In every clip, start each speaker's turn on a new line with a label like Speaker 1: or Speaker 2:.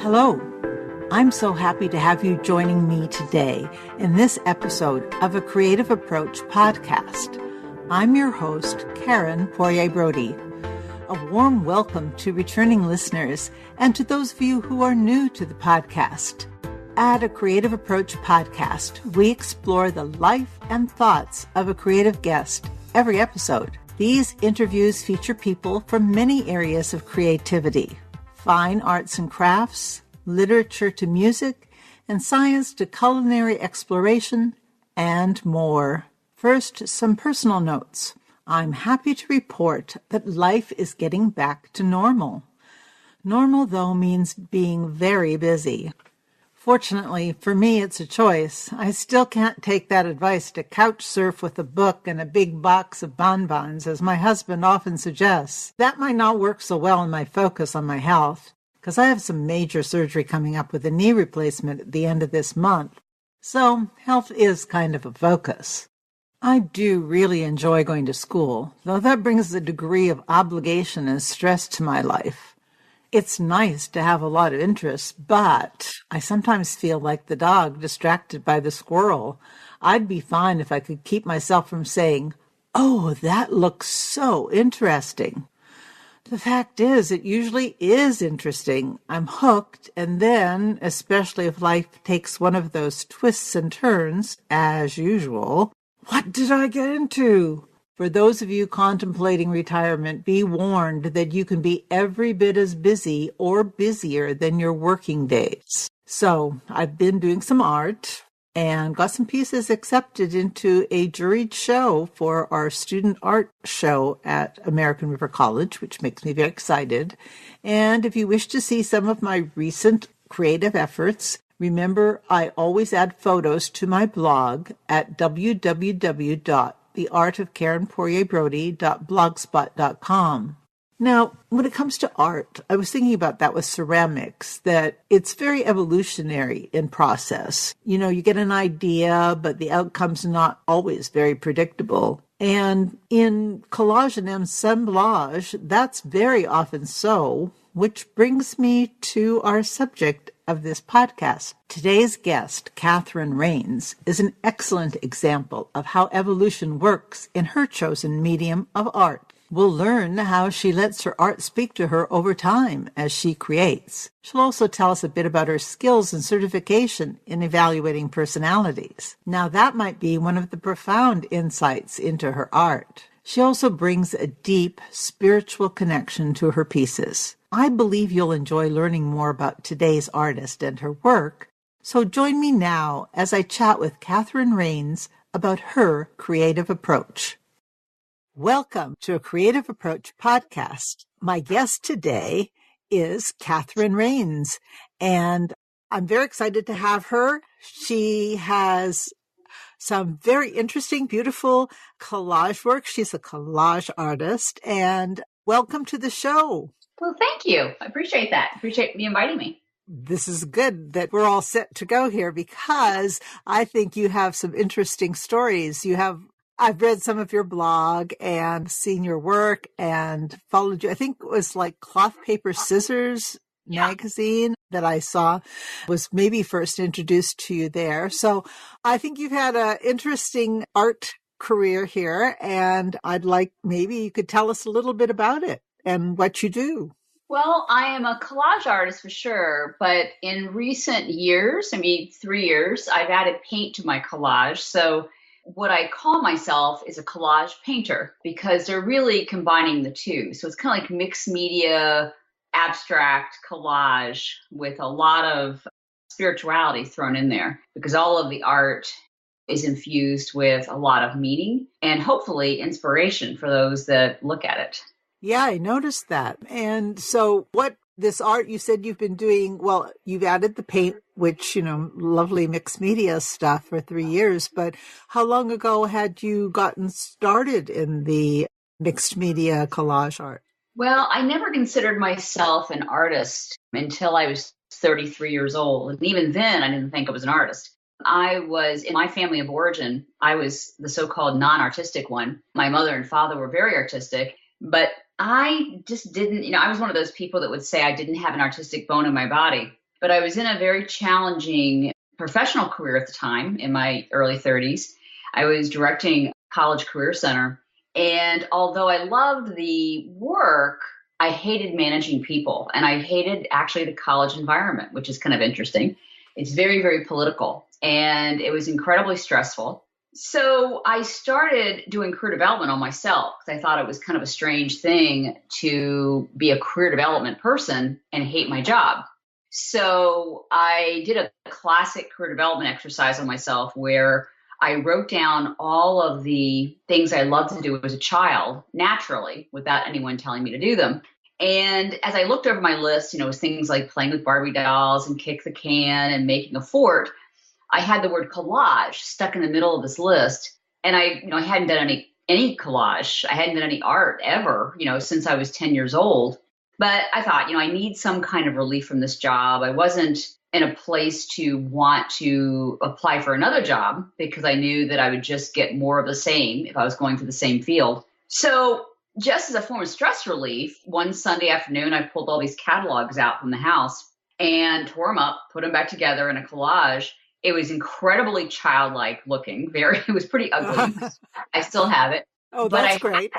Speaker 1: Hello. I'm so happy to have you joining me today in this episode of a Creative Approach podcast. I'm your host, Karen Poirier-Brody. A warm welcome to returning listeners and to those of you who are new to the podcast. At a Creative Approach podcast, we explore the life and thoughts of a creative guest every episode. These interviews feature people from many areas of creativity: fine arts and crafts, literature to music, and science to culinary exploration, and more. First, some personal notes. I'm happy to report that life is getting back to normal. Normal, though, means being very busy. Fortunately, for me, it's a choice. I still can't take that advice to couch surf with a book and a big box of bonbons, as my husband often suggests. That might not work so well in my focus on my health, because I have some major surgery coming up with a knee replacement at the end of this month. So health is kind of a focus. I do really enjoy going to school, though that brings a degree of obligation and stress to my life. It's nice to have a lot of interests, but I sometimes feel like the dog distracted by the squirrel. I'd be fine if I could keep myself from saying, "Oh, that looks so interesting." The fact is, it usually is interesting. I'm hooked, and then, especially if life takes one of those twists and turns, as usual, what did I get into? For those of you contemplating retirement, be warned that you can be every bit as busy or busier than your working days. So I've been doing some art and got some pieces accepted into a juried show for our student art show at American River College, which makes me very excited. And if you wish to see some of my recent creative efforts, remember I always add photos to my blog at www.theartofkarenpoirierbrody.blogspot.com. Now, when it comes to art, I was thinking about that with ceramics, that it's very evolutionary in process. You know, you get an idea, but the outcome's not always very predictable. And in collage and assemblage, that's very often so, which brings me to our subject of this podcast. Today's guest, Catherine Rains, is an excellent example of how evolution works in her chosen medium of art. We'll learn how she lets her art speak to her over time as she creates. She'll also tell us a bit about her skills and certification in evaluating personalities. Now, that might be one of the profound insights into her art. She also brings a deep spiritual connection to her pieces. I believe you'll enjoy learning more about today's artist and her work, so join me now as I chat with Catherine Rains about her creative approach. Welcome to a Creative Approach podcast. My guest today is Catherine Rains, and I'm very excited to have her. She has some very interesting, beautiful collage work. She's a collage artist, and welcome to the show.
Speaker 2: Well, thank you. I appreciate that. Appreciate you inviting me.
Speaker 1: This is good that we're all set to go here because I think you have some interesting stories. I've read some of your blog and seen your work and followed you. I think it was like Cloth, Paper, Scissors magazine that I saw was maybe first introduced to you there. So I think you've had an interesting art career here, and I'd like maybe you could tell us a little bit about it and what you do.
Speaker 2: Well, I am a collage artist for sure, but in recent years, 3 years, I've added paint to my collage. So what I call myself is a collage painter because they're really combining the two. So it's kind of like mixed media, abstract collage with a lot of spirituality thrown in there because all of the art is infused with a lot of meaning and hopefully inspiration for those that look at it.
Speaker 1: Yeah, I noticed that. And so this art you said you've been doing, well, you've added the paint, which, lovely mixed media stuff for 3 years, but how long ago had you gotten started in the mixed media collage art?
Speaker 2: Well, I never considered myself an artist until I was 33 years old. And even then, I didn't think I was an artist. I was, in my family of origin, I was the so-called non-artistic one. My mother and father were very artistic, but I just didn't, I was one of those people that would say I didn't have an artistic bone in my body. but I was in a very challenging professional career at the time in my early 30s. I was directing College Career Center. And although I loved the work, I hated managing people and I hated actually the college environment, which is kind of interesting. It's very, very political and it was incredibly stressful. So I started doing career development on myself because I thought it was kind of a strange thing to be a career development person and hate my job. So I did a classic career development exercise on myself where I wrote down all of the things I loved to do as a child, naturally, without anyone telling me to do them. And as I looked over my list, it was things like playing with Barbie dolls and kick the can and making a fort. I had the word collage stuck in the middle of this list. And I hadn't done any collage. I hadn't done any art ever, since I was 10 years old. But I thought, I need some kind of relief from this job. I wasn't in a place to want to apply for another job because I knew that I would just get more of the same if I was going for the same field. So just as a form of stress relief, one Sunday afternoon, I pulled all these catalogs out from the house and tore them up, put them back together in a collage. It was incredibly childlike looking. It was pretty ugly. I still have it.
Speaker 1: Oh, that's great.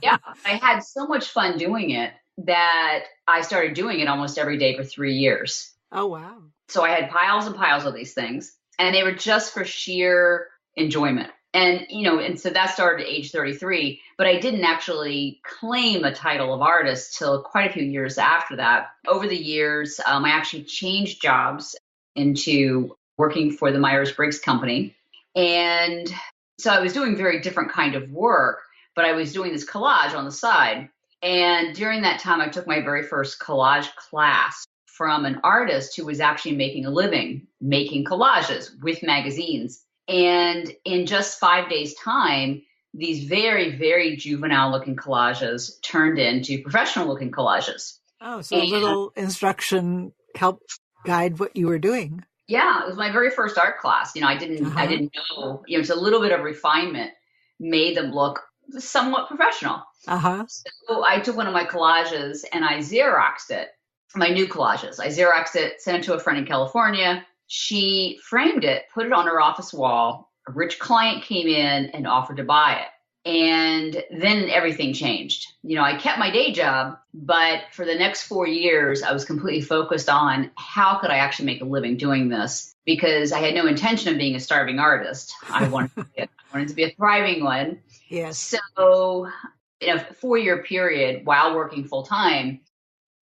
Speaker 2: Yeah, I had so much fun doing it that I started doing it almost every day for 3 years.
Speaker 1: Oh, wow.
Speaker 2: So I had piles and piles of these things, and they were just for sheer enjoyment. And so that started at age 33, but I didn't actually claim the title of artist till quite a few years after that. Over the years, I actually changed jobs into working for the Briggs company. And so I was doing very different kind of work, but I was doing this collage on the side. And during that time, I took my very first collage class from an artist who was actually making a living, making collages with magazines. And in just 5 days' time, these very, very juvenile looking collages turned into professional looking collages.
Speaker 1: Oh, so a little instruction helped guide what you were doing.
Speaker 2: Yeah, it was my very first art class. I didn't know, it's a little bit of refinement made them look somewhat professional. So I took one of my collages and I Xeroxed it, my new collages. I Xeroxed it, sent it to a friend in California. She framed it, put it on her office wall. A rich client came in and offered to buy it. And then everything changed. I kept my day job, but for the next 4 years, I was completely focused on how could I actually make a living doing this, because I had no intention of being a starving artist. I wanted to be a thriving one.
Speaker 1: Yes.
Speaker 2: So in a 4-year period, while working full time,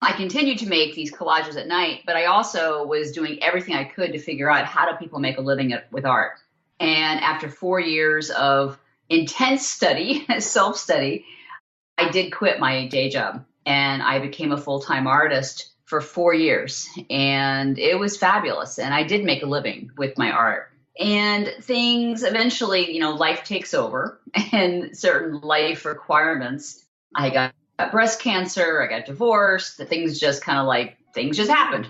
Speaker 2: I continued to make these collages at night, but I also was doing everything I could to figure out how do people make a living with art. And after 4 years of intense study, self-study, I did quit my day job and I became a full-time artist for 4 years. And it was fabulous. And I did make a living with my art. And things eventually, life takes over and certain life requirements. I got breast cancer, I got divorced, things just happened.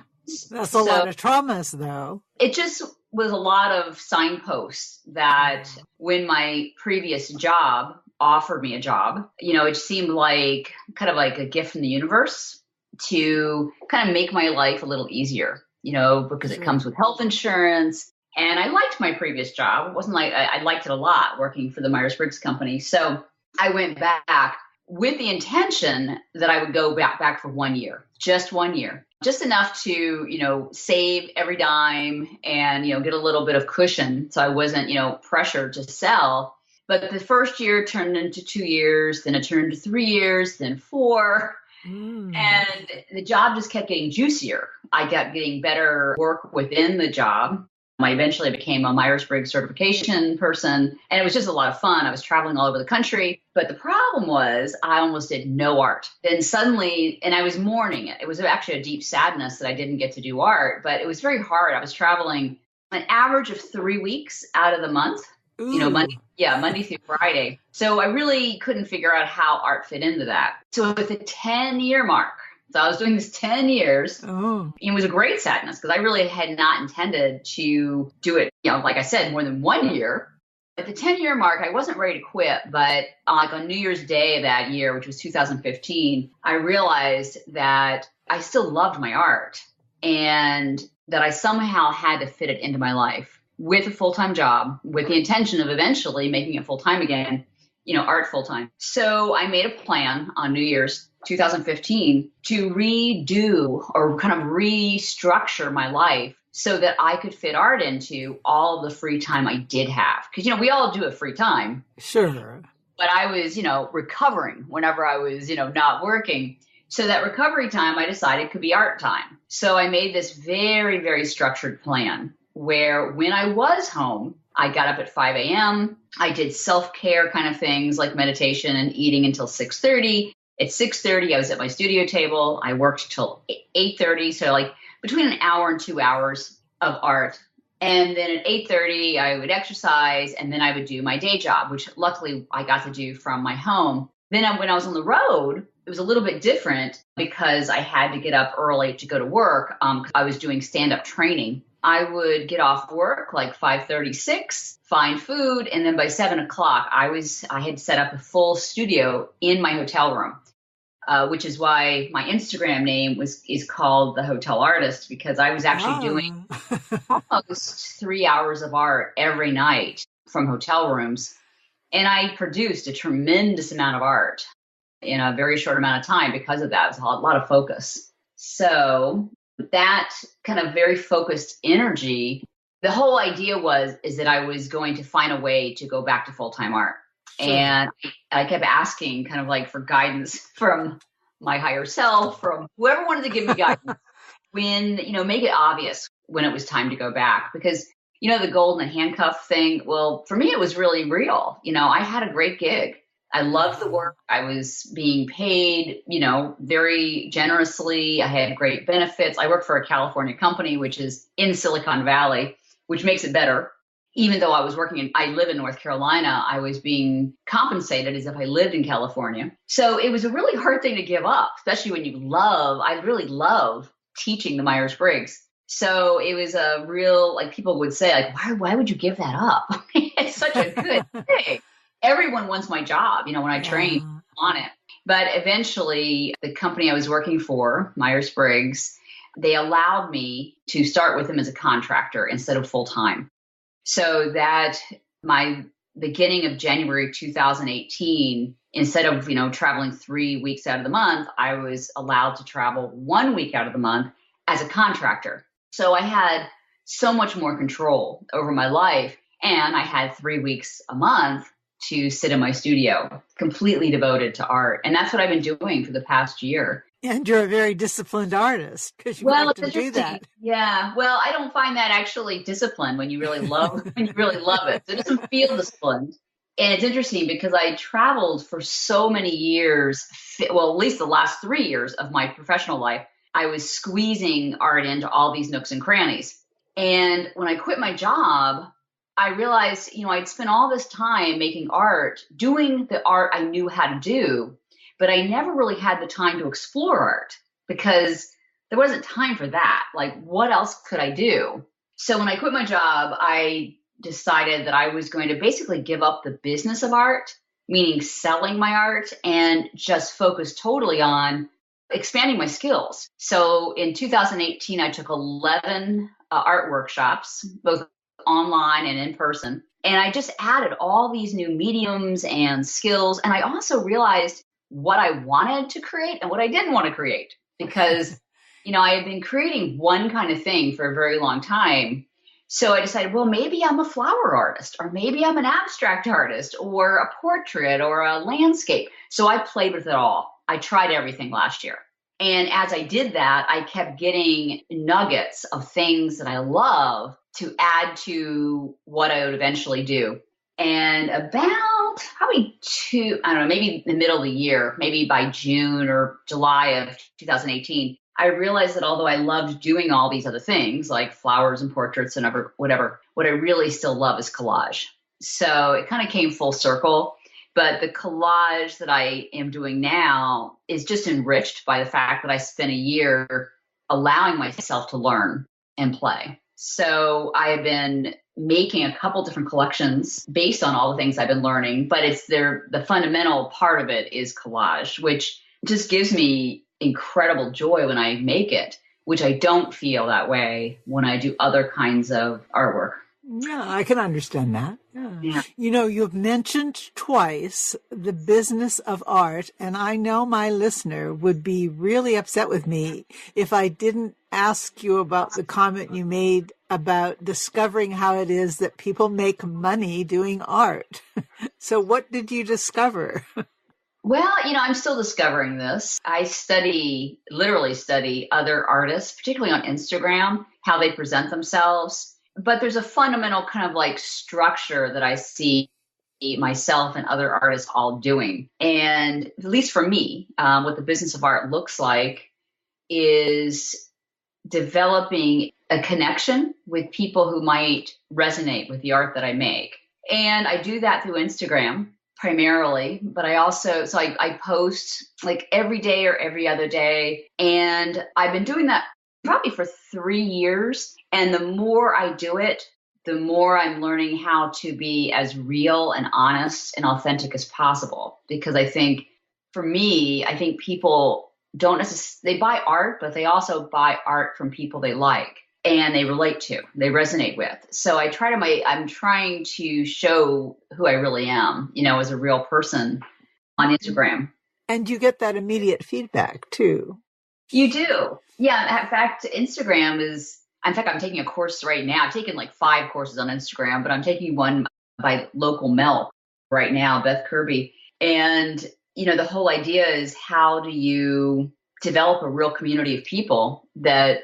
Speaker 1: That's a lot of traumas, though.
Speaker 2: It just was a lot of signposts that when my previous job offered me a job, it seemed like kind of like a gift from the universe to kind of make my life a little easier, because it comes with health insurance. And I liked my previous job. It wasn't like I liked it a lot working for the Briggs company. So I went back with the intention that I would go back for 1 year, just 1 year. Just enough to, save every dime and, get a little bit of cushion. So I wasn't, pressured to sell. But the first year turned into 2 years, then it turned into 3 years, then 4. And the job just kept getting juicier. I kept getting better work within the job. I eventually became a Myers-Briggs certification person, and it was just a lot of fun. I was traveling all over the country, but the problem was I almost did no art. Then suddenly, and I was mourning it. It was actually a deep sadness that I didn't get to do art, but it was very hard. I was traveling an average of 3 weeks out of the month, Monday through Friday. So I really couldn't figure out how art fit into that. So at the 10-year mark, so I was doing this 10 years. Oh. It was a great sadness because I really had not intended to do it, like I said, more than 1 year. At the 10-year mark, I wasn't ready to quit, but on New Year's Day of that year, which was 2015, I realized that I still loved my art. and that I somehow had to fit it into my life with a full-time job, with the intention of eventually making it full-time again, art full-time. So I made a plan on New Year's 2015 to redo or kind of restructure my life so that I could fit art into all the free time I did have. Because, we all do have free time.
Speaker 1: Sure.
Speaker 2: But I was, recovering whenever I was, not working. So that recovery time, I decided could be art time. So I made this very, very structured plan where when I was home, I got up at 5 a.m. I did self-care kind of things like meditation and eating until 6:30. At 6:30, I was at my studio table. I worked till 8:30. So like between an hour and 2 hours of art. And then at 8:30, I would exercise, and then I would do my day job, which luckily I got to do from my home. Then when I was on the road, it was a little bit different because I had to get up early to go to work. I was doing stand-up training. I would get off work like 5:36, find food, and then by 7 o'clock, I had set up a full studio in my hotel room. Which is why my Instagram name is called The Hotel Artist, because I was actually doing almost 3 hours of art every night from hotel rooms. And I produced a tremendous amount of art in a very short amount of time because of that. It was a lot of focus. So that kind of very focused energy, the whole idea is that I was going to find a way to go back to full-time art. Sure. And I kept asking kind of like for guidance from my higher self, from whoever wanted to give me guidance when, make it obvious when it was time to go back. Because, the golden handcuff thing, well, for me, it was really real. I had a great gig. I loved the work. I was being paid, very generously. I had great benefits. I worked for a California company, which is in Silicon Valley, which makes it better. Even though I live in North Carolina, I was being compensated as if I lived in California. So it was a really hard thing to give up, especially when I really love teaching the Myers-Briggs. So it was a real, like people would say, like, why would you give that up? It's such a good thing. Everyone wants my job, when I trained on it. But eventually the company I was working for, Myers-Briggs, they allowed me to start with them as a contractor instead of full-time. So that my beginning of January 2018, instead of, traveling 3 weeks out of the month, I was allowed to travel 1 week out of the month as a contractor. So I had so much more control over my life, and I had 3 weeks a month to sit in my studio, completely devoted to art. And that's what I've been doing for the past year.
Speaker 1: And you're a very disciplined artist because you have to do that.
Speaker 2: Yeah. Well, I don't find that actually disciplined when you really love it. It doesn't feel disciplined. And it's interesting because I traveled for so many years, well, at least the last 3 years of my professional life, I was squeezing art into all these nooks and crannies. And when I quit my job, I realized, I'd spent all this time making art, doing the art I knew how to do, but I never really had the time to explore art because there wasn't time for that. Like, what else could I do? So when I quit my job, I decided that I was going to basically give up the business of art, meaning selling my art, and just focus totally on expanding my skills. So in 2018, I took 11 art workshops, both online and in person. And I just added all these new mediums and skills. And I also realized what I wanted to create and what I didn't want to create because, I had been creating one kind of thing for a very long time. So I decided, well, maybe I'm a flower artist, or maybe I'm an abstract artist, or a portrait, or a landscape. So I played with it all. I tried everything last year. And as I did that, I kept getting nuggets of things that I love to add to what I would eventually do. And about probably maybe in the middle of the year, maybe by June or July of 2018, I realized that although I loved doing all these other things like flowers and portraits and whatever, what I really still love is collage. So it kind of came full circle. But the collage that I am doing now is just enriched by the fact that I spent a year allowing myself to learn and play. So I have been making a couple different collections based on all the things I've been learning, but the fundamental part of it is collage, which just gives me incredible joy when I make it. which I don't feel that way when I do other kinds of artwork.
Speaker 1: Yeah, I can understand that. Yeah.
Speaker 2: Yeah.
Speaker 1: You've mentioned twice the business of art, and I know my listener would be really upset with me if I didn't ask you about the comment you made about discovering how it is that people make money doing art. So what did you discover?
Speaker 2: Well, I'm still discovering this. I literally study other artists, particularly on Instagram, how they present themselves. But there's a fundamental kind of like structure that I see myself and other artists all doing. And at least for me, what the business of art looks like is developing a connection with people who might resonate with the art that I make. And I do that through Instagram primarily, but I post like every day or every other day. And I've been doing that probably for 3 years. And the more I do it, the more I'm learning how to be as real and honest and authentic as possible. Because I think for me, I think people don't necessarily, they buy art, but they also buy art from people they like and they relate to, they resonate with. So I'm trying to show who I really am, as a real person on Instagram.
Speaker 1: And you get that immediate feedback too.
Speaker 2: You do. Yeah. In fact, I'm taking a course right now. I've taken like 5 courses on Instagram, but I'm taking one by local Mel right now, Beth Kirby. And, the whole idea is, how do you develop a real community of people that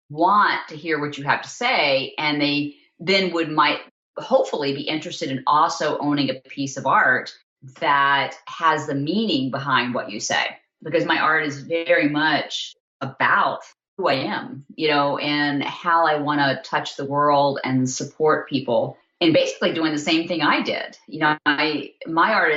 Speaker 2: want to hear what you have to say, and they then might hopefully be interested in also owning a piece of art that has the meaning behind what you say. Because my art is very much about who I am, and how I want to touch the world and support people, and basically doing the same thing I did. My art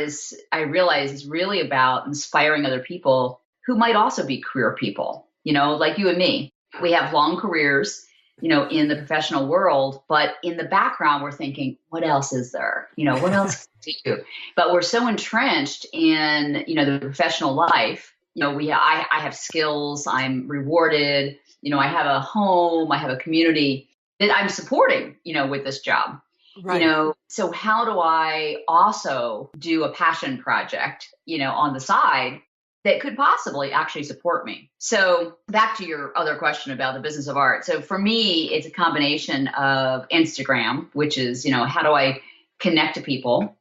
Speaker 2: I realize is really about inspiring other people who might also be career people, like you and me. We have long careers, in the professional world, but in the background, we're thinking, what else is there? What else can we do? But we're so entrenched in, the professional life. I have skills, I'm rewarded, I have a home, I have a community that I'm supporting, with this job.
Speaker 1: Right.
Speaker 2: So how do I also do a passion project, on the side that could possibly actually support me? So back to your other question about the business of art. So for me, it's a combination of Instagram, which is, how do I connect to people,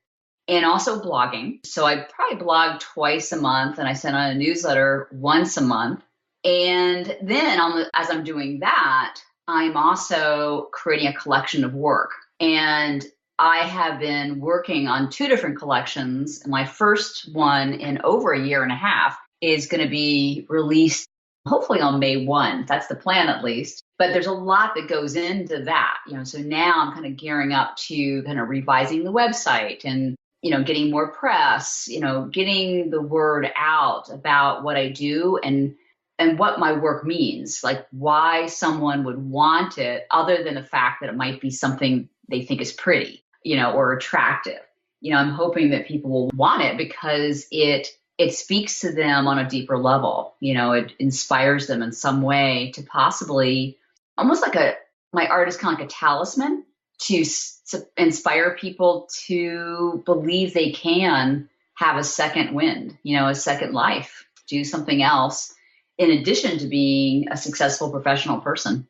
Speaker 2: and also blogging. So I probably blog twice a month, and I send out a newsletter once a month. And then as I'm doing that, I'm also creating a collection of work. And I have been working on 2 different collections. My first one in over a year and a half is going to be released hopefully on May 1. That's the plan, at least. But there's a lot that goes into that. So now I'm kind of gearing up to kind of revising the website and, getting more press, getting the word out about what I do and what my work means, like why someone would want it, other than the fact that it might be something they think is pretty, or attractive. I'm hoping that people will want it because it speaks to them on a deeper level. It inspires them in some way to possibly, almost like my art is kind of like a talisman to inspire people to believe they can have a second wind, a second life, do something else in addition to being a successful professional person.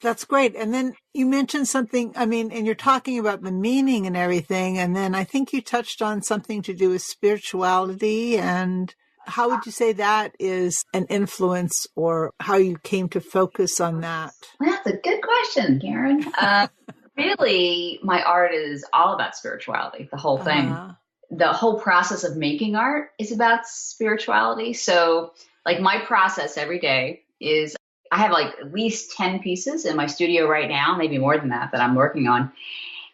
Speaker 1: That's great. And then you mentioned something, and you're talking about the meaning and everything. And then I think you touched on something to do with spirituality. And how would you say that is an influence, or how you came to focus on that?
Speaker 2: Well, that's a good question, Karen. Really, my art is all about spirituality, the whole thing. The whole process of making art is about spirituality. So like my process every day is, I have like at least 10 pieces in my studio right now, maybe more than that I'm working on.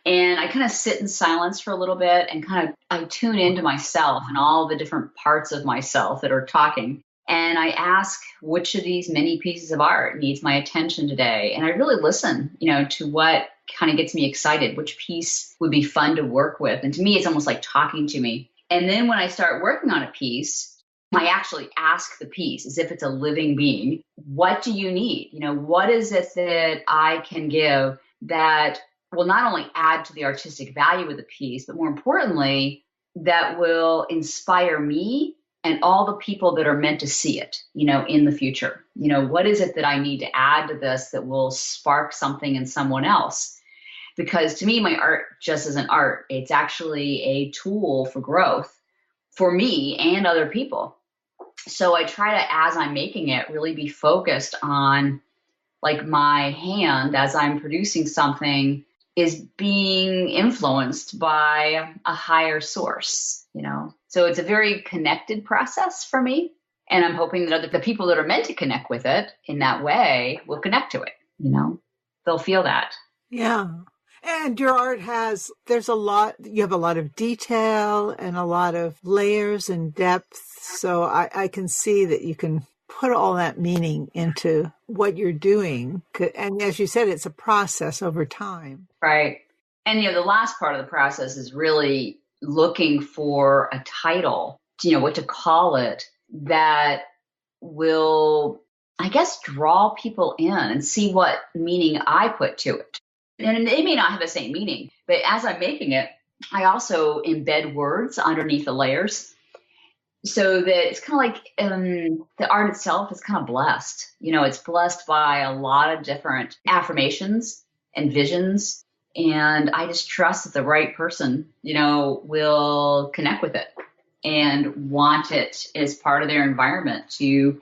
Speaker 2: And I kind of sit in silence for a little bit and I tune into myself and all the different parts of myself that are talking. And I ask, which of these many pieces of art needs my attention today? And I really listen, to what kind of gets me excited, which piece would be fun to work with. And to me, it's almost like talking to me. And then when I start working on a piece, I actually ask the piece as if it's a living being, what do you need? What is it that I can give that will not only add to the artistic value of the piece, but more importantly, that will inspire me and all the people that are meant to see it, in the future. What is it that I need to add to this that will spark something in someone else? Because to me, my art just isn't art. It's actually a tool for growth for me and other people. So I try to, as I'm making it, really be focused on like my hand as I'm producing something is being influenced by a higher source. So it's a very connected process for me. And I'm hoping that the people that are meant to connect with it in that way will connect to it. They'll feel that.
Speaker 1: Yeah. And your art you have a lot of detail and a lot of layers and depth. So I can see that you can put all that meaning into what you're doing. And as you said, it's a process over time.
Speaker 2: Right. And, the last part of the process is really looking for a title, what to call it, that will, I guess, draw people in and see what meaning I put to it. And it may not have the same meaning, but as I'm making it, I also embed words underneath the layers so that it's kind of like the art itself is kind of blessed. It's blessed by a lot of different affirmations and visions. And I just trust that the right person, will connect with it and want it as part of their environment to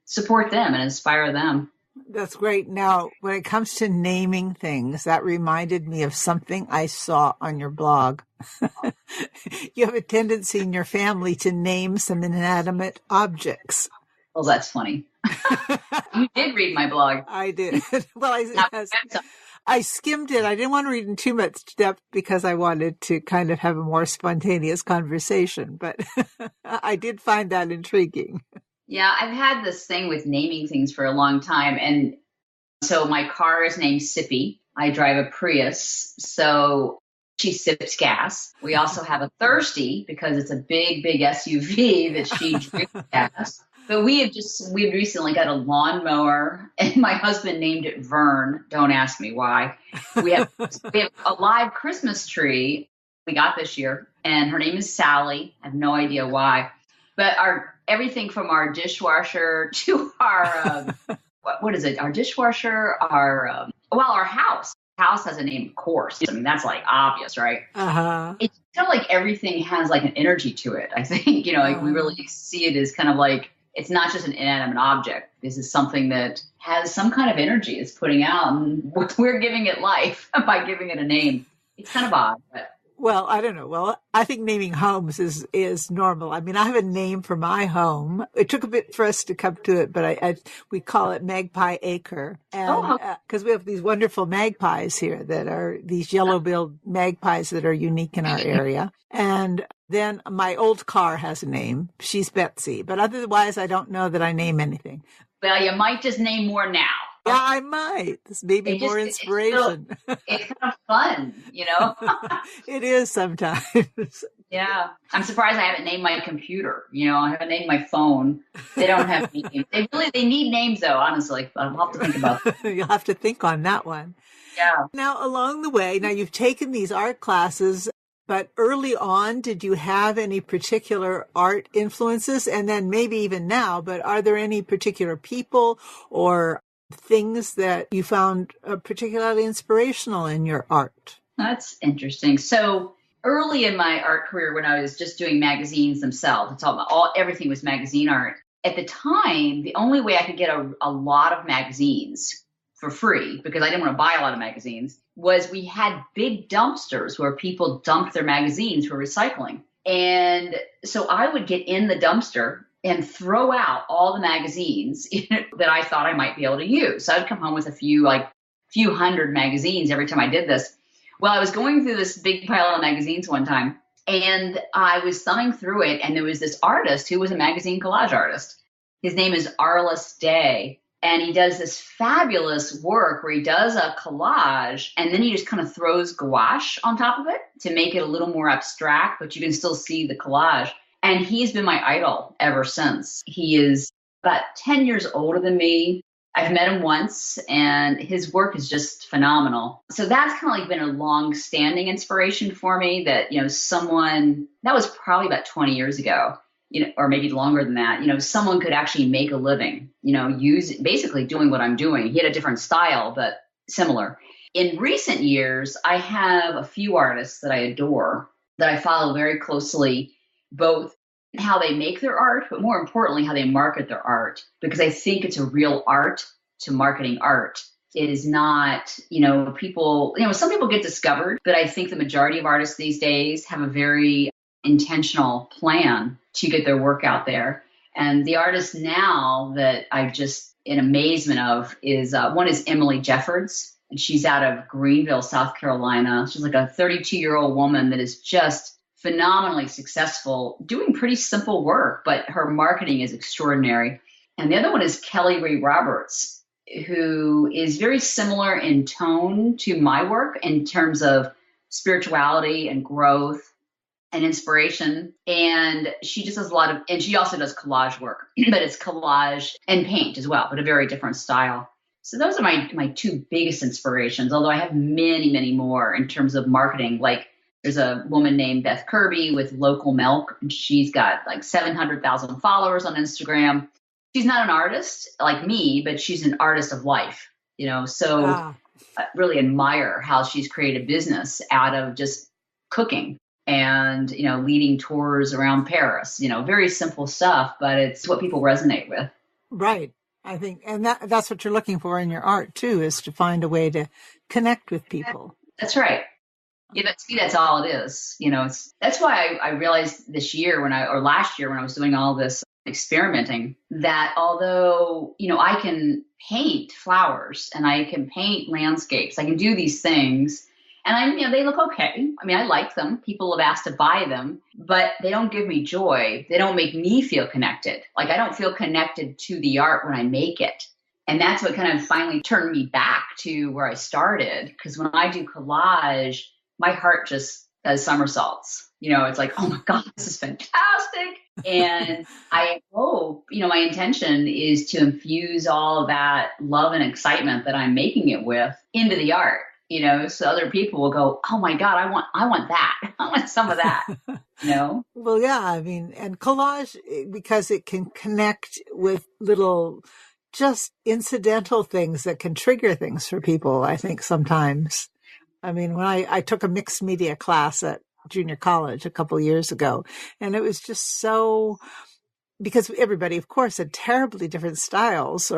Speaker 2: support them and inspire them.
Speaker 1: That's great. Now, when it comes to naming things, that reminded me of something I saw on your blog. You have a tendency in your family to name some inanimate objects.
Speaker 2: Well, that's funny. You did read my blog.
Speaker 1: I did. Well, I skimmed it. I didn't want to read in too much depth because I wanted to kind of have a more spontaneous conversation, but I did find that intriguing.
Speaker 2: Yeah, I've had this thing with naming things for a long time. And so my car is named Sippy. I drive a Prius, so she sips gas. We also have a Thirsty because it's a big, big SUV that she drinks gas. But we recently got a lawnmower, and my husband named it Vern. Don't ask me why. We have a live Christmas tree we got this year, and her name is Sally. I have no idea why. But everything from our dishwasher to our, what is it? Our dishwasher, our house. House has a name, of course. I mean, that's like obvious, right?
Speaker 1: Uh-huh.
Speaker 2: It's kind of like everything has like an energy to it. I think, like we really see it as kind of like, it's not just an inanimate object. This is something that has some kind of energy it's putting out, and we're giving it life by giving it a name. It's kind of odd, but.
Speaker 1: Well, I don't know. Well, I think naming homes is normal. I mean, I have a name for my home. It took a bit for us to come to it, but we call it Magpie Acre. And because we have these wonderful magpies here that are these yellow-billed magpies that are unique in our area. And then my old car has a name. She's Betsy. But otherwise, I don't know that I name anything.
Speaker 2: Well, you might just name more now.
Speaker 1: Yeah, I might. This may be more inspiration.
Speaker 2: It's kind of fun,
Speaker 1: It is sometimes.
Speaker 2: Yeah. I'm surprised I haven't named my computer. I haven't named my phone. They don't have names. They need names, though, honestly. I'll have to think about that.
Speaker 1: You'll have to think on that one.
Speaker 2: Yeah.
Speaker 1: Now, along the way, you've taken these art classes, but early on, did you have any particular art influences? And then maybe even now, but are there any particular people or things that you found particularly inspirational in your art?
Speaker 2: That's interesting. So early in my art career, when I was just doing magazines themselves, everything was magazine art. At the time, the only way I could get a lot of magazines for free, because I didn't want to buy a lot of magazines, was we had big dumpsters where people dumped their magazines for recycling. And so I would get in the dumpster and throw out all the magazines that I thought I might be able to use. So I'd come home with a few hundred magazines every time I did this. Well, I was going through this big pile of magazines one time, and I was thumbing through it, and there was this artist who was a magazine collage artist. His name is Arliss Day, and he does this fabulous work where he does a collage, and then he just kind of throws gouache on top of it to make it a little more abstract, but you can still see the collage. And he's been my idol ever since. He is about 10 years older than me. I've met him once and his work is just phenomenal. So that's kind of like been a long standing inspiration for me that, someone that was probably about 20 years ago, or maybe longer than that, someone could actually make a living, use basically doing what I'm doing. He had a different style, but similar. In recent years, I have a few artists that I adore that I follow very closely, both how they make their art, but more importantly, how they market their art, because I think it's a real art to marketing art. It is not, people, some people get discovered, but I think the majority of artists these days have a very intentional plan to get their work out there. And the artist now that I'm just in amazement of is one is Emily Jeffords, and she's out of Greenville, South Carolina. She's like a 32-year-old woman that is just phenomenally successful, doing pretty simple work, but her marketing is extraordinary. And the other one is Kelly Ray Roberts, who is very similar in tone to my work in terms of spirituality and growth and inspiration. And she just does a lot of, and she also does collage work, but it's collage and paint as well, but a very different style. So those are my two biggest inspirations, although I have many, many more in terms of marketing. Like there's a woman named Beth Kirby with Local Milk, and she's got like 700,000 followers on Instagram. She's not an artist like me, but she's an artist of life, so I really admire how she's created a business out of just cooking and, leading tours around Paris, very simple stuff, but it's what people resonate with.
Speaker 1: Right. I think, and that's what you're looking for in your art too, is to find a way to connect with people.
Speaker 2: That's right. Yeah, that's all it is. That's why I realized last year when I was doing all this experimenting, that although, I can paint flowers and I can paint landscapes, I can do these things and they look okay. I mean, I like them. People have asked to buy them, but they don't give me joy. They don't make me feel connected. Like I don't feel connected to the art when I make it. And that's what kind of finally turned me back to where I started. Because when I do collage, my heart just does somersaults. It's like, oh my God, this is fantastic. And I hope, my intention is to infuse all of that love and excitement that I'm making it with into the art, so other people will go, oh my God, I want that. I want some of that,
Speaker 1: Well, yeah, I mean, and collage, because it can connect with little just incidental things that can trigger things for people, I think sometimes. I mean, when I took a mixed media class at junior college a couple of years ago, and it was just so, because everybody, of course, had terribly different styles,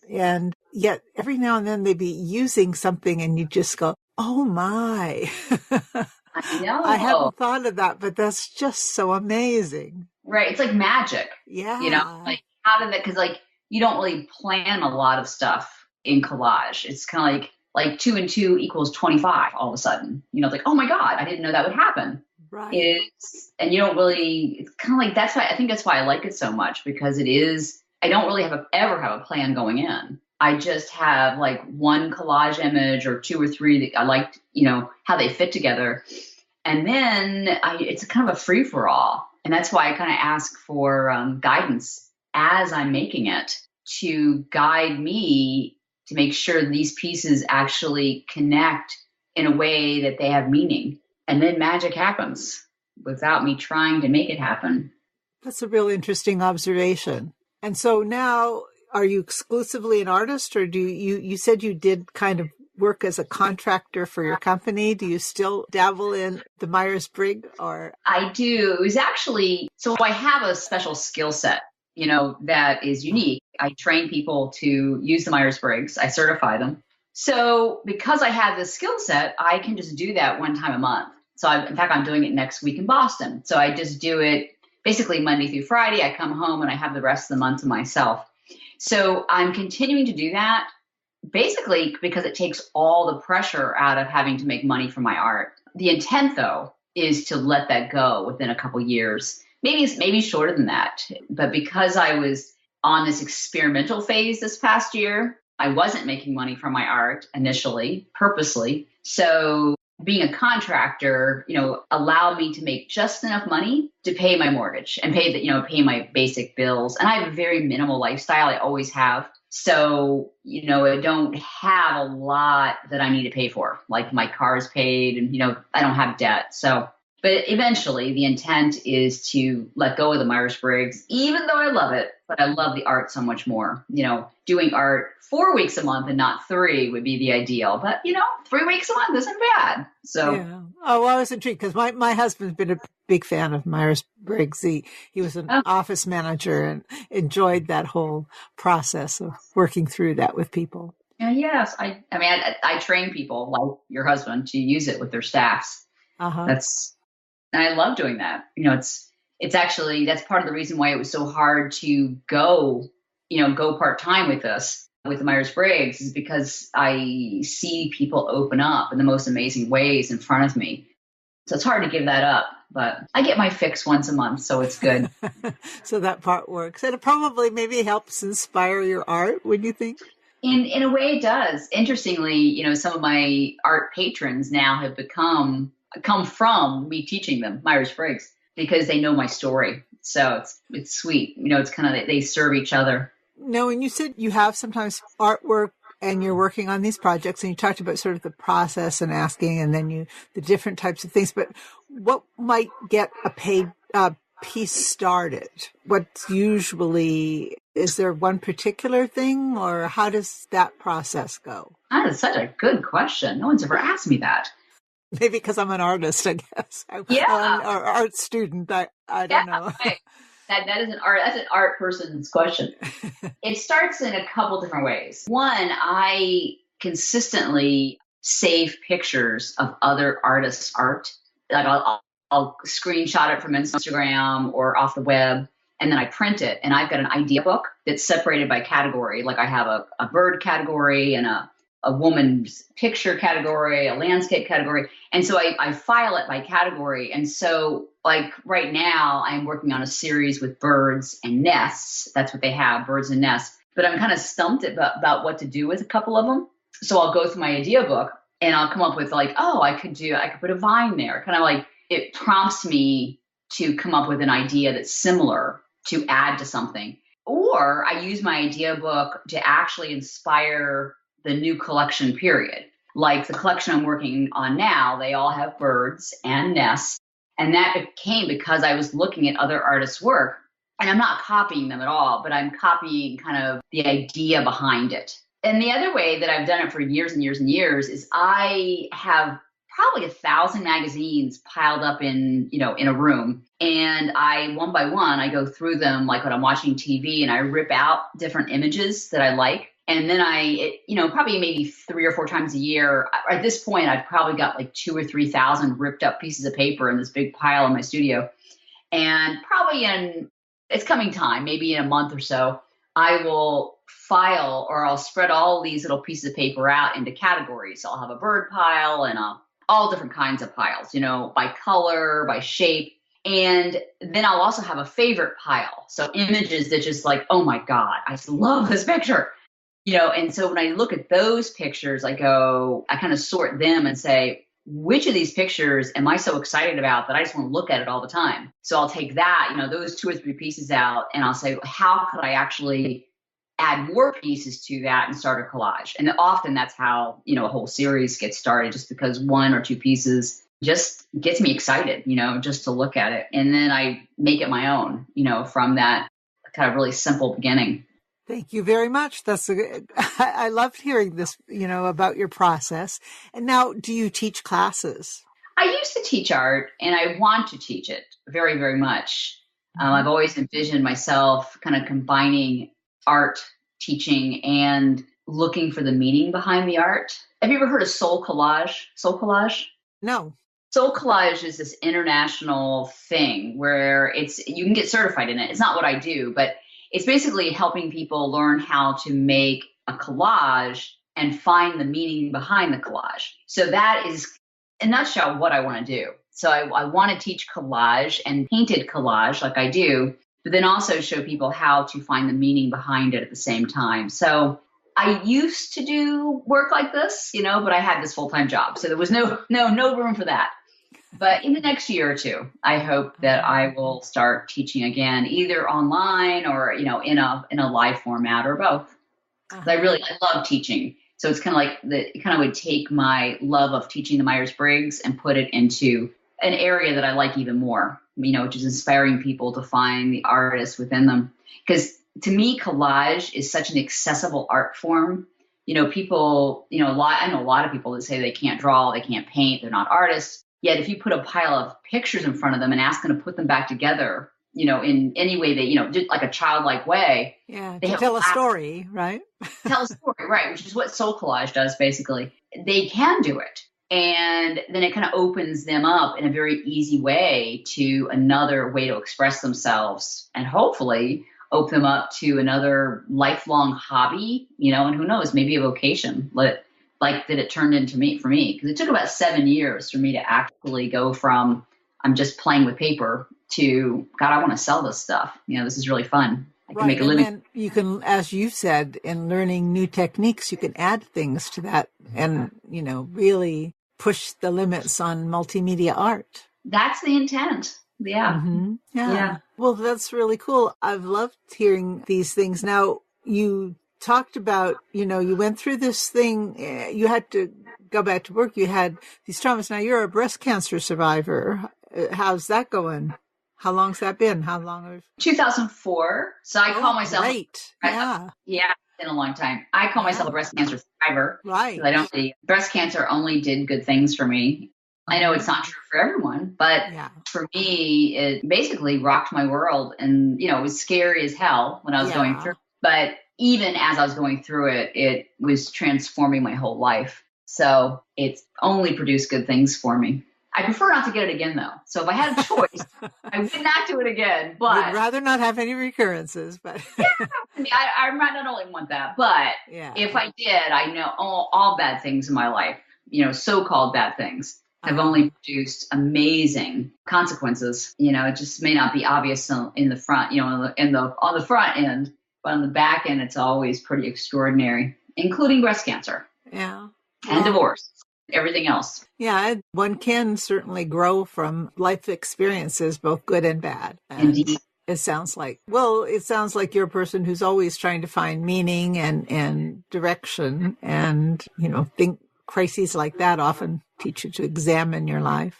Speaker 1: and yet every now and then they'd be using something and you just go, oh my.
Speaker 2: I know.
Speaker 1: I hadn't thought of that, but that's just so amazing.
Speaker 2: Right. It's like magic.
Speaker 1: Yeah.
Speaker 2: Like how did that, because like you don't really plan a lot of stuff in collage. It's kind of like 2 and 2 equals 25 all of a sudden. It's like, oh my God, I didn't know that would happen.
Speaker 1: Right.
Speaker 2: And you don't really, it's kind of like, I think that's why I like it so much, because it is, I don't really ever have a plan going in. I just have like one collage image or 2 or 3 that I liked, how they fit together. And then it's kind of a free for all. And that's why I kind of ask for guidance as I'm making it to guide me to make sure these pieces actually connect in a way that they have meaning. And then magic happens without me trying to make it happen.
Speaker 1: That's a real interesting observation. And so now, are you exclusively an artist, or do you said you did kind of work as a contractor for your company? Do you still dabble in the Myers-Briggs, or?
Speaker 2: I do. It was actually, so I have a special skill set, that is unique. I train people to use the Myers-Briggs. I certify them. So because I have this skill set, I can just do that one time a month. So in fact, I'm doing it next week in Boston. So I just do it basically Monday through Friday. I come home and I have the rest of the month to myself. So I'm continuing to do that basically because it takes all the pressure out of having to make money from my art. The intent, though, is to let that go within a couple years. Maybe shorter than that. But because I was on this experimental phase this past year, I wasn't making money from my art initially, purposely. So being a contractor, allowed me to make just enough money to pay my mortgage and pay my basic bills. And I have a very minimal lifestyle. I always have. So, I don't have a lot that I need to pay for. Like my car is paid and, I don't have debt. So, but eventually the intent is to let go of the Myers-Briggs, even though I love it, but I love the art so much more. Doing art 4 weeks a month and not 3 would be the ideal. But, 3 weeks a month isn't bad. So,
Speaker 1: yeah. Oh, well, I was intrigued because my husband's been a big fan of Myers-Briggs. He was an office manager and enjoyed that whole process of working through that with people.
Speaker 2: Yes. I train people like your husband to use it with their staffs. And I love doing that. It's actually, that's part of the reason why it was so hard to go part-time with us, with the Myers-Briggs, is because I see people open up in the most amazing ways in front of me. So it's hard to give that up, but I get my fix once a month, so it's good.
Speaker 1: So that part works. And it probably maybe helps inspire your art, wouldn't you think?
Speaker 2: In a way it does. Interestingly, some of my art patrons now have come from me teaching them Myers-Briggs because they know my story. So it's sweet. It's kind of, they serve each other.
Speaker 1: No, and you said you have sometimes artwork and you're working on these projects and you talked about sort of the process and asking and then the different types of things, but what might get a paid piece started? What's usually, is there one particular thing or how does that process go?
Speaker 2: That is such a good question. No one's ever asked me that.
Speaker 1: Maybe because I'm an artist, I guess.
Speaker 2: Yeah.
Speaker 1: Or art student. I don't know.
Speaker 2: Right. That's an art person's question. It starts in a couple different ways. One, I consistently save pictures of other artists' art. Like I'll screenshot it from Instagram or off the web, and then I print it. And I've got an idea book that's separated by category. Like I have a bird category and a woman's picture category, a landscape category. And so I file it by category. And so like right now I'm working on a series with birds and nests. That's what they have, birds and nests. But I'm kind of stumped about what to do with a couple of them. So I'll go through my idea book and I'll come up with like, I could put a vine there. Kind of like it prompts me to come up with an idea that's similar to add to something. Or I use my idea book to actually inspire the new collection period. Like the collection I'm working on now, they all have birds and nests. And that came because I was looking at other artists' work. And I'm not copying them at all, but I'm copying kind of the idea behind it. And the other way that I've done it for years and years and years is I have probably 1,000 magazines piled up in a room. And one by one, I go through them like when I'm watching TV and I rip out different images that I like. And then probably maybe 3 or 4 times a year, at this point, I've probably got like 2,000 or 3,000 ripped up pieces of paper in this big pile in my studio. And probably it's coming time, maybe in a month or so, I will file or I'll spread all these little pieces of paper out into categories. So I'll have a bird pile and all different kinds of piles, by color, by shape. And then I'll also have a favorite pile. So images that just like, oh my God, I just love this picture. And so when I look at those pictures, I kind of sort them and say, which of these pictures am I so excited about that I just want to look at it all the time? So I'll take that, those 2 or 3 pieces out and I'll say, how could I actually add more pieces to that and start a collage? And often that's how, a whole series gets started, just because 1 or 2 pieces just gets me excited, just to look at it. And then I make it my own, from that kind of really simple beginning.
Speaker 1: Thank you very much. I loved hearing this, about your process. And now, do you teach classes?
Speaker 2: I used to teach art and I want to teach it very, very much. I've always envisioned myself kind of combining art teaching and looking for the meaning behind the art. Have you ever heard of soul collage? Soul collage?
Speaker 1: No.
Speaker 2: Soul collage is this international thing where you can get certified in it. It's not what I do, but it's basically helping people learn how to make a collage and find the meaning behind the collage. So that is, in a nutshell, what I want to do. So I want to teach collage and painted collage like I do, but then also show people how to find the meaning behind it at the same time. So I used to do work like this, but I had this full-time job. So there was no room for that. But in the next year or two, I hope that I will start teaching again, either online or, in a live format or both. 'Cause I love teaching. So it's kind of like it kind of would take my love of teaching the Myers-Briggs and put it into an area that I like even more, which is inspiring people to find the artist within them. Because to me, collage is such an accessible art form. People, I know a lot of people that say they can't draw, they can't paint, they're not artists. Yet if you put a pile of pictures in front of them and ask them to put them back together, in any way that, just like a childlike way.
Speaker 1: Yeah, to tell a story, right?
Speaker 2: Tell a story, right, which is what soul collage does, basically. They can do it. And then it kind of opens them up in a very easy way to another way to express themselves and hopefully open them up to another lifelong hobby, and who knows, maybe a vocation. Like that it turned into for me, because it took about 7 years for me to actually go from I'm just playing with paper to God, I want to sell this stuff. This is really fun. I can make a living.
Speaker 1: And then you can, as you said, in learning new techniques, you can add things to that and, really push the limits on multimedia art.
Speaker 2: That's the intent. Yeah.
Speaker 1: Mm-hmm. Yeah. Well, that's really cool. I've loved hearing these things. Now, you talked about, you went through this thing, you had to go back to work, you had these traumas. Now you're a breast cancer survivor. How's that going? How long's that been? How long?
Speaker 2: 2004. So I call myself.
Speaker 1: Great. Yeah.
Speaker 2: Yeah. In a long time. I call myself a breast cancer survivor.
Speaker 1: Right.
Speaker 2: I don't see breast cancer only did good things for me. I know it's not true for everyone, but for me, it basically rocked my world. And, it was scary as hell when I was going through. But even as I was going through it, it was transforming my whole life. So it's only produced good things for me. I prefer not to get it again, though. So if I had a choice, I would not do it again. But
Speaker 1: you'd rather not have any recurrences. But
Speaker 2: I might not only want that, but if I did, I know all bad things in my life, so-called bad things, have only produced amazing consequences. It just may not be obvious in the front, on the front end, but on the back end, it's always pretty extraordinary, including breast cancer.
Speaker 1: Yeah.
Speaker 2: And divorce. Everything else.
Speaker 1: Yeah, one can certainly grow from life experiences, both good and bad. And
Speaker 2: indeed.
Speaker 1: It sounds like you're a person who's always trying to find meaning and direction. And, think crises like that often teach you to examine your life.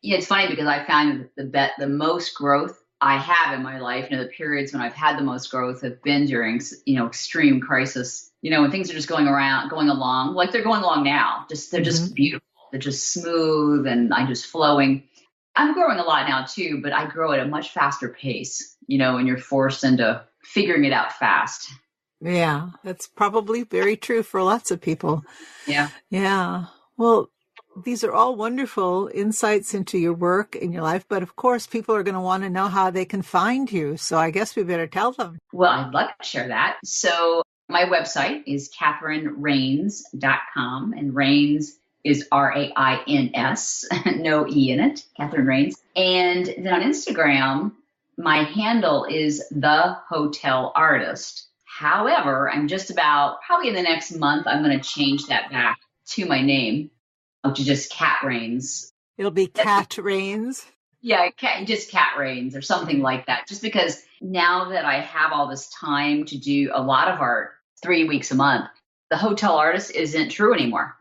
Speaker 2: It's funny because I found the most growth I have in my life, the periods when I've had the most growth have been during, extreme crisis. When things are just going along, like they're going along now, they're just beautiful. They're just smooth and I'm just flowing. I'm growing a lot now too, but I grow at a much faster pace, and you're forced into figuring it out fast.
Speaker 1: Yeah, that's probably very true for lots of people.
Speaker 2: Yeah.
Speaker 1: Yeah. Well, these are all wonderful insights into your work and your life, but of course people are going to want to know how they can find you. So I guess we better tell them.
Speaker 2: Well, I'd love to share that. So my website is CatherineRains.com, and Rains is Rains, no E in it, Catherine Rains. And then on Instagram, my handle is The Hotel Artist. However, I'm just about, probably in the next month, I'm going to change that back to my name, which is just Cat Rains.
Speaker 1: It'll be Cat Rains?
Speaker 2: Yeah, just Cat Rains or something like that. Just because now that I have all this time to do a lot of art, 3 weeks a month, the hotel artist isn't true anymore.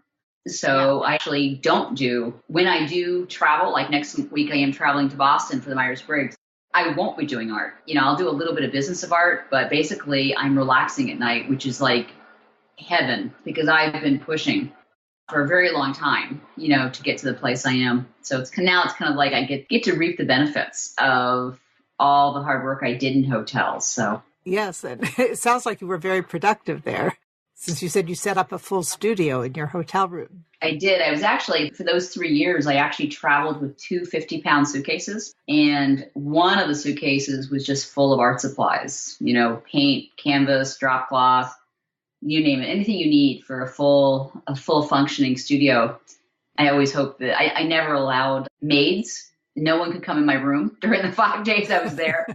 Speaker 2: So I actually don't do, when I do travel, like next week I am traveling to Boston for the Myers-Briggs, I won't be doing art. I'll do a little bit of business of art, but basically I'm relaxing at night, which is like heaven because I've been pushing for a very long time, to get to the place I am. So it's kind of like I get to reap the benefits of all the hard work I did in hotels. So
Speaker 1: yes, and it sounds like you were very productive there, since you said you set up a full studio in your hotel room.
Speaker 2: I did. I was actually, for those 3 years, I actually traveled with 2 50-pound suitcases. And one of the suitcases was just full of art supplies, paint, canvas, drop cloth, you name it, anything you need for a full functioning studio. I always hope that I never allowed maids no one could come in my room during the 5 days I was there.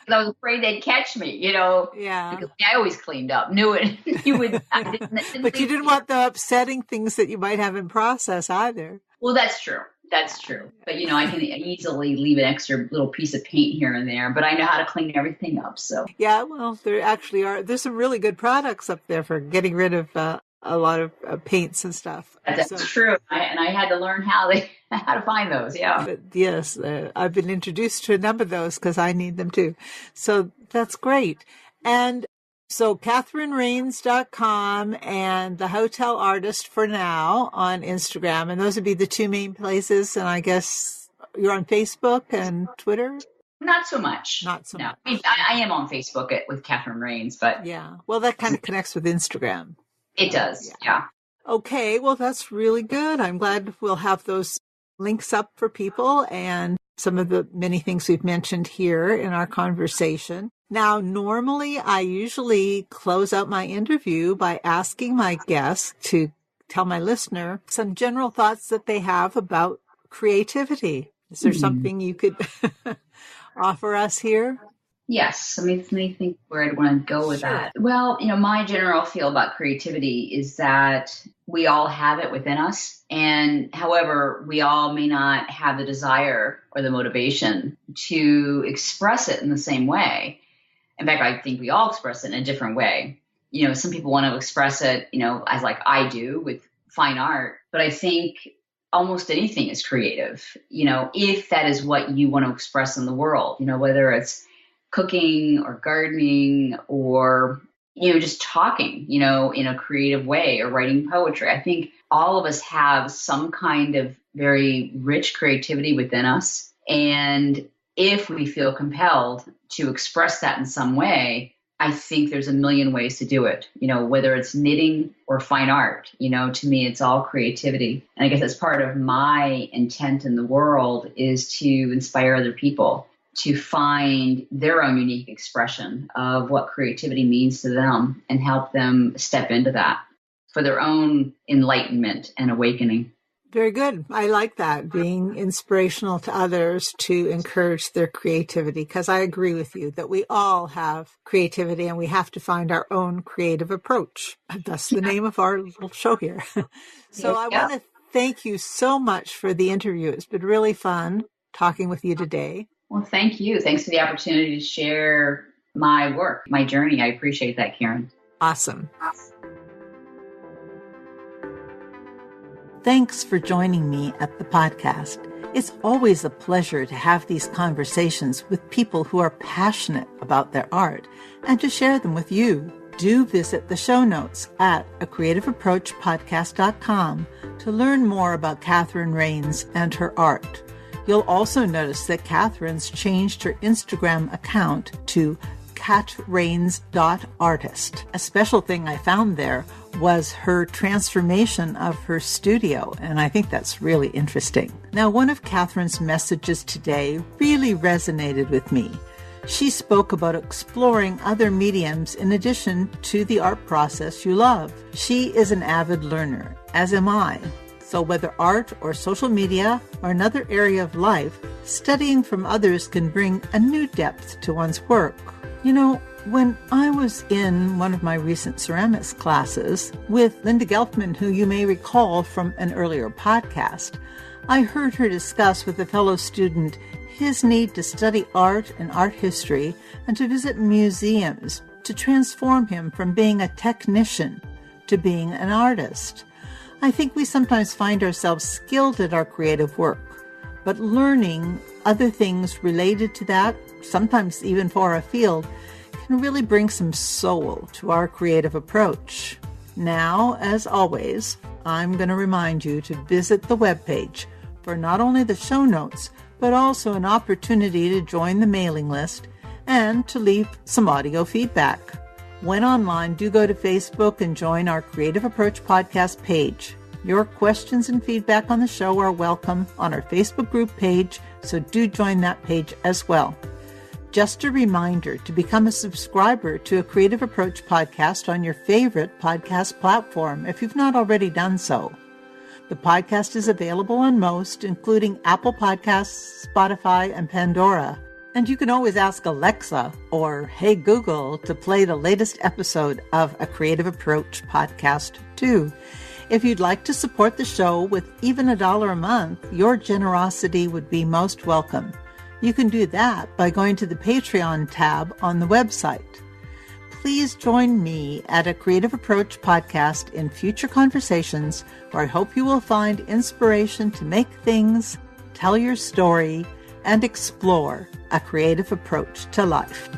Speaker 2: I was afraid they'd catch me,
Speaker 1: Yeah.
Speaker 2: because I always cleaned up, knew it.
Speaker 1: But you didn't want the upsetting things that you might have in process either.
Speaker 2: Well, that's true. That's true. But, I can easily leave an extra little piece of paint here and there, but I know how to clean everything up. So,
Speaker 1: yeah, well, there's some really good products up there for getting rid of a lot of paints and stuff.
Speaker 2: That's true. And I had to learn how to find those. Yeah.
Speaker 1: But yes, I've been introduced to a number of those because I need them too. So that's great. And so CatherineRains.com and The Hotel Artist for now on Instagram. And those would be the two main places. And I guess you're on Facebook and Twitter?
Speaker 2: Not so much.
Speaker 1: Not so much.
Speaker 2: I am on Facebook with Catherine Rains, but.
Speaker 1: Yeah. Well, that kind of connects with Instagram.
Speaker 2: It does. Yeah.
Speaker 1: Okay. Well, that's really good. I'm glad we'll have those links up for people and some of the many things we've mentioned here in our conversation. Now, normally I usually close out my interview by asking my guests to tell my listener some general thoughts that they have about creativity. Is there something you could offer us here?
Speaker 2: Yes. Let me think where I'd want to go with that. Well, my general feel about creativity is that we all have it within us. And however, we all may not have the desire or the motivation to express it in the same way. In fact, I think we all express it in a different way. Some people want to express it, as like I do with fine art. But I think almost anything is creative, if that is what you want to express in the world, whether it's cooking or gardening or, just talking, in a creative way or writing poetry. I think all of us have some kind of very rich creativity within us. And if we feel compelled to express that in some way, I think there's a million ways to do it, whether it's knitting or fine art, to me, it's all creativity. And I guess that's part of my intent in the world is to inspire other people to find their own unique expression of what creativity means to them and help them step into that for their own enlightenment and awakening.
Speaker 1: Very good. I like that, being inspirational to others to encourage their creativity, because I agree with you that we all have creativity and we have to find our own creative approach. That's the name of our little show here. So I want to thank you so much for the interview. It's been really fun talking with you today.
Speaker 2: Well, thank you. Thanks for the opportunity to share my work, my journey. I appreciate that, Karen.
Speaker 1: Awesome. Thanks for joining me at the podcast. It's always a pleasure to have these conversations with people who are passionate about their art and to share them with you. Do visit the show notes at acreativeapproachpodcast.com to learn more about Catherine Rains and her art. You'll also notice that Catherine's changed her Instagram account to catrains.artist. A special thing I found there was her transformation of her studio, and I think that's really interesting. Now, one of Catherine's messages today really resonated with me. She spoke about exploring other mediums in addition to the art process you love. She is an avid learner, as am I. So whether art or social media or another area of life, studying from others can bring a new depth to one's work. When I was in one of my recent ceramics classes with Linda Gelfman, who you may recall from an earlier podcast, I heard her discuss with a fellow student his need to study art and art history and to visit museums to transform him from being a technician to being an artist. I think we sometimes find ourselves skilled at our creative work, but learning other things related to that, sometimes even far afield, can really bring some soul to our creative approach. Now, as always, I'm going to remind you to visit the webpage for not only the show notes, but also an opportunity to join the mailing list and to leave some audio feedback. When online, do go to Facebook and join our Creative Approach podcast page. Your questions and feedback on the show are welcome on our Facebook group page, so do join that page as well. Just a reminder to become a subscriber to a Creative Approach podcast on your favorite podcast platform if you've not already done so. The podcast is available on most, including Apple Podcasts, Spotify, and Pandora. And you can always ask Alexa or Hey Google to play the latest episode of A Creative Approach podcast too. If you'd like to support the show with even $1 a month, your generosity would be most welcome. You can do that by going to the Patreon tab on the website. Please join me at A Creative Approach podcast in future conversations where I hope you will find inspiration to make things, tell your story, and explore a creative approach to life.